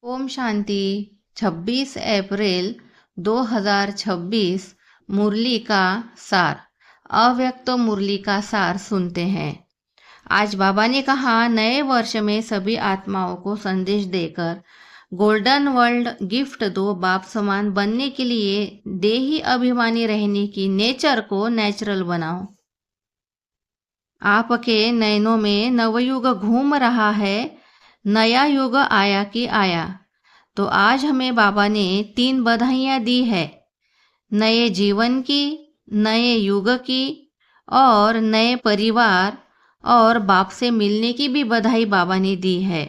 ओम शांति। 26 अप्रैल 2026 मुरली का सार। अव्यक्त मुरली का सार सुनते हैं। आज बाबा ने कहा, नए वर्ष में सभी आत्माओं को संदेश देकर गोल्डन वर्ल्ड गिफ्ट दो। बाप समान बनने के लिए देही अभिमानी रहने की नेचर को नेचुरल बनाओ। आपके नयनों में नवयुग घूम रहा है, नया युग आया कि आया। तो आज हमें बाबा ने 3 बधाइयाँ दी है, नए जीवन की, नए युग की और नए परिवार और बाप से मिलने की भी बधाई बाबा ने दी है।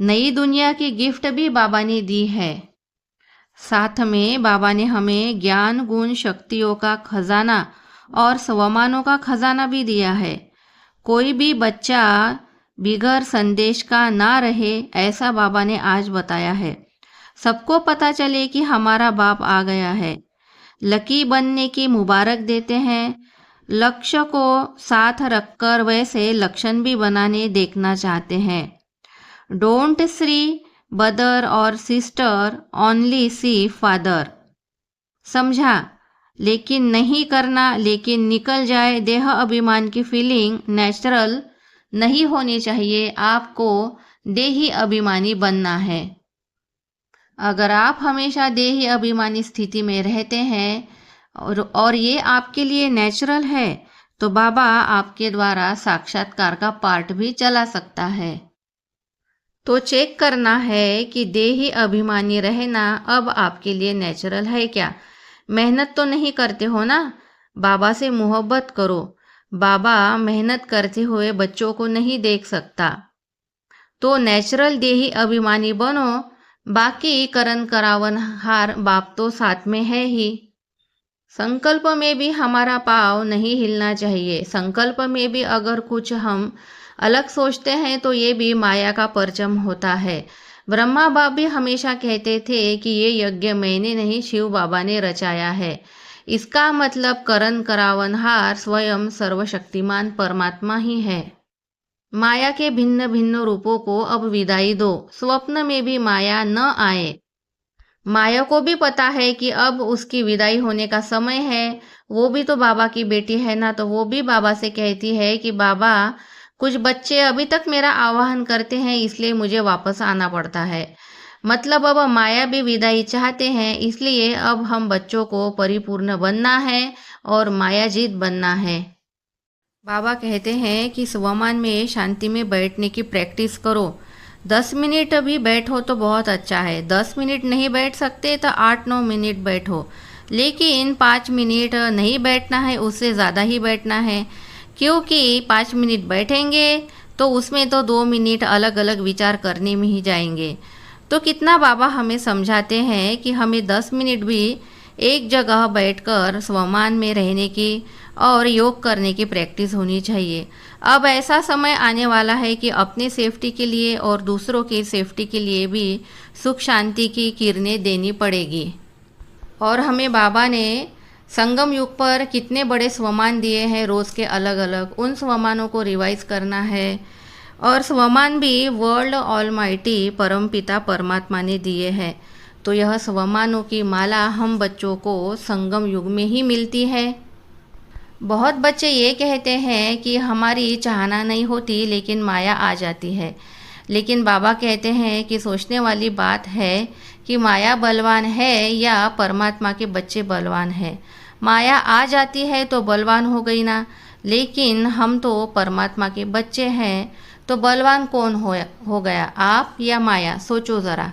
नई दुनिया की गिफ्ट भी बाबा ने दी है। साथ में बाबा ने हमें ज्ञान गुण शक्तियों का खजाना और स्वमानों का खजाना भी दिया है। कोई भी बच्चा बिगैर संदेश का ना रहे, ऐसा बाबा ने आज बताया है। सबको पता चले कि हमारा बाप आ गया है। लकी बनने की मुबारक देते हैं। लक्ष्य को साथ रखकर वैसे लक्षण भी बनाने देखना चाहते हैं। डोंट सी ब्रदर और सिस्टर, ओनली सी फादर। समझा? लेकिन नहीं करना, लेकिन निकल जाए देह अभिमान की फीलिंग नेचुरल नहीं होनी चाहिए। आपको देही अभिमानी बनना है। अगर आप हमेशा देही अभिमानी स्थिति में रहते हैं और ये आपके लिए नेचुरल है, तो बाबा आपके द्वारा साक्षात्कार का पार्ट भी चला सकता है। तो चेक करना है कि देही अभिमानी रहना अब आपके लिए नेचुरल है क्या। मेहनत तो नहीं करते हो ना? बाबा से मोहब्बत करो। बाबा मेहनत करते हुए बच्चों को नहीं देख सकता। तो नेचुरल देही अभिमानी बनो। बाकी करण करावन हार बाप तो साथ में है ही। संकल्प में भी हमारा पाँव नहीं हिलना चाहिए। संकल्प में भी अगर कुछ हम अलग सोचते हैं तो ये भी माया का परचम होता है। ब्रह्मा बाप भी हमेशा कहते थे कि ये यज्ञ मैंने नहीं, शिव बाबा ने रचाया है। इसका मतलब करण करावनहार स्वयं सर्वशक्तिमान परमात्मा ही है। माया के भिन्न भिन्न रूपों को अब विदाई दो। स्वप्न में भी माया न आए। माया को भी पता है कि अब उसकी विदाई होने का समय है। वो भी तो बाबा की बेटी है ना, तो वो भी बाबा से कहती है कि बाबा, कुछ बच्चे अभी तक मेरा आवाहन करते हैं, इसलिए मुझे वापस आना पड़ता है। मतलब अब माया भी विदाई चाहते हैं, इसलिए अब हम बच्चों को परिपूर्ण बनना है और मायाजीत बनना है। बाबा कहते हैं कि स्वमान में शांति में बैठने की प्रैक्टिस करो। 10 मिनट भी बैठो तो बहुत अच्छा है। 10 मिनट नहीं बैठ सकते तो 8-9 मिनट बैठो, लेकिन 5 मिनट नहीं बैठना है, उससे ज़्यादा ही बैठना है। क्योंकि 5 मिनट बैठेंगे तो उसमें तो 2 मिनट अलग अलग विचार करने में ही जाएंगे। तो कितना बाबा हमें समझाते हैं कि हमें 10 मिनट भी एक जगह बैठकर स्वमान में रहने की और योग करने की प्रैक्टिस होनी चाहिए। अब ऐसा समय आने वाला है कि अपने सेफ्टी के लिए और दूसरों की सेफ्टी के लिए भी सुख शांति की किरणें देनी पड़ेगी। और हमें बाबा ने संगम युग पर कितने बड़े स्वमान दिए हैं, रोज़ के अलग अलग, उन स्वमानों को रिवाइज करना है। और स्वमान भी वर्ल्ड ऑलमाइटी परमपिता परमात्मा ने दिए हैं। तो यह स्वमानों की माला हम बच्चों को संगम युग में ही मिलती है। बहुत बच्चे ये कहते हैं कि हमारी चाहना नहीं होती लेकिन माया आ जाती है। लेकिन बाबा कहते हैं कि सोचने वाली बात है कि माया बलवान है या परमात्मा के बच्चे बलवान हैं। माया आ जाती है तो बलवान हो गई ना, लेकिन हम तो परमात्मा के बच्चे हैं, तो बलवान कौन हो गया, आप या माया? सोचो ज़रा।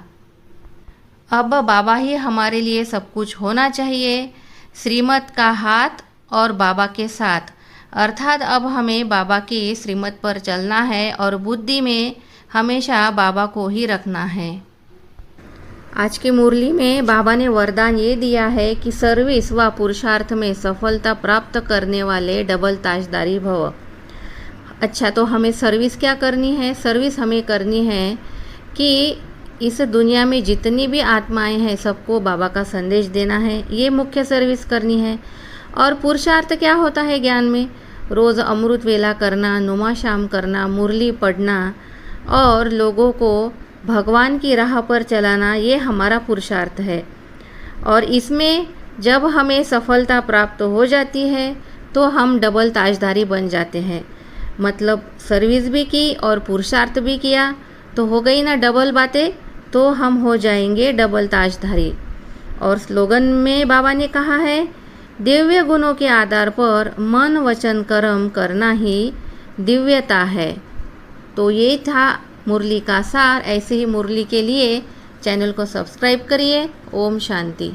अब बाबा ही हमारे लिए सब कुछ होना चाहिए। श्रीमत का हाथ और बाबा के साथ, अर्थात अब हमें बाबा की श्रीमत पर चलना है और बुद्धि में हमेशा बाबा को ही रखना है। आज की मुरली में बाबा ने वरदान ये दिया है कि सर्विस व पुरुषार्थ में सफलता प्राप्त करने वाले डबल ताजदारी भव। अच्छा, तो हमें सर्विस क्या करनी है? सर्विस हमें करनी है कि इस दुनिया में जितनी भी आत्माएं हैं सबको बाबा का संदेश देना है। ये मुख्य सर्विस करनी है। और पुरुषार्थ क्या होता है ज्ञान में? रोज़ अमृत वेला करना, नुमा शाम करना, मुरली पढ़ना और लोगों को भगवान की राह पर चलाना ये हमारा पुरुषार्थ है। और इसमें जब हमें सफलता प्राप्त हो जाती है तो हम डबल ताजधारी बन जाते हैं। मतलब सर्विस भी की और पुरुषार्थ भी किया तो हो गई ना डबल बातें, तो हम हो जाएंगे डबल ताजधारी। और स्लोगन में बाबा ने कहा है, दिव्य गुणों के आधार पर मन वचन कर्म करना ही दिव्यता है। तो ये था मुरली का सार। ऐसे ही मुरली के लिए चैनल को सब्सक्राइब करिए। ओम शांति।